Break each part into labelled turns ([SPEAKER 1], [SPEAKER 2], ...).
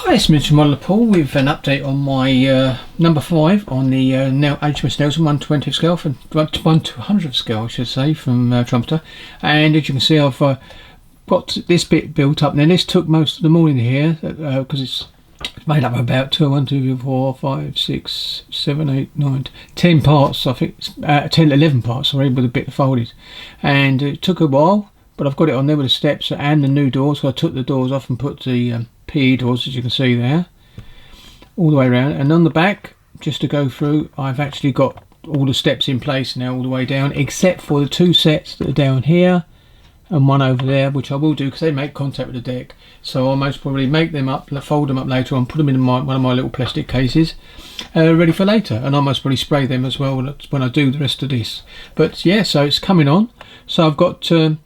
[SPEAKER 1] Hi, it's Mr. Modeler Paul with an update on my number 5 on the now HMS Nelson 120th scale, from 1/200th scale I should say, from Trumpeter. And as you can see, I've got this bit built up. Now this took most of the morning here because it's made up of about 10 parts. I think it's 11 parts, sorry, with a bit folded, and it took a while, but I've got it on there with the steps and the new doors. So I took the doors off and put the PE doors, as you can see there, all the way around. And on the back, just to go through, I've actually got all the steps in place now all the way down, except for the 2 sets that are down here and one over there, which I will do because they make contact with the deck. So I'll most probably make them up, fold them up later on, put them in one of my little plastic cases, ready for later. And I'll most probably spray them as well when I do the rest of this. But yeah, so it's coming on. So I've got 2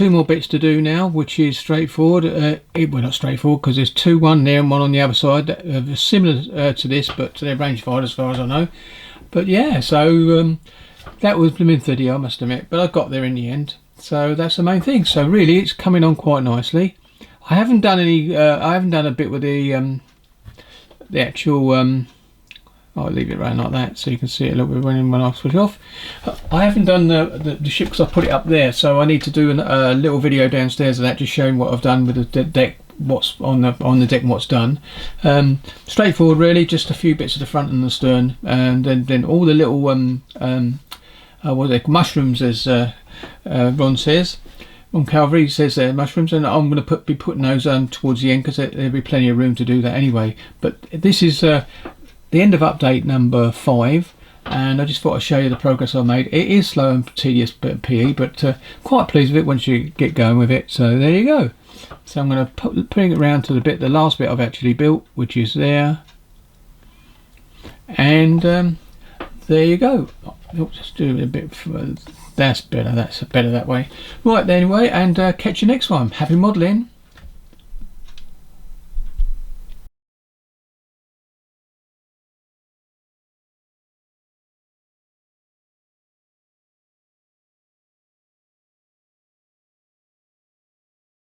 [SPEAKER 1] more bits to do now, which is straightforward. Well, not straightforward, because there's 2, one there and one on the other side that are similar to this, but they're rangefied as far as I know. But yeah, so that was blooming video, I must admit, but I got there in the end. So that's the main thing. So really, it's coming on quite nicely. I haven't done any. I haven't done a bit with the actual. I'll leave it around like that so you can see it a little bit when I switch off. I haven't done the ship because I put it up there, so I need to do a little video downstairs of that, just showing what I've done with the deck, what's on the deck and what's done. Straightforward really, just a few bits of the front and the stern, and then all the little what are they, mushrooms, as Ron says. On Calvary says they're mushrooms, and I'm going to be putting those towards the end because there'll be plenty of room to do that anyway. But this is the end of update number 5, and I just thought I'd show you the progress I've made. It is slow and tedious bit of PE, but quite pleased with it once you get going with it. So there you go. So I'm going to bring it around to the last bit I've actually built, which is there, and there you go. I'll just do it a bit further. That's better. That's better that way. Right then, anyway, and catch you next one. Happy modelling.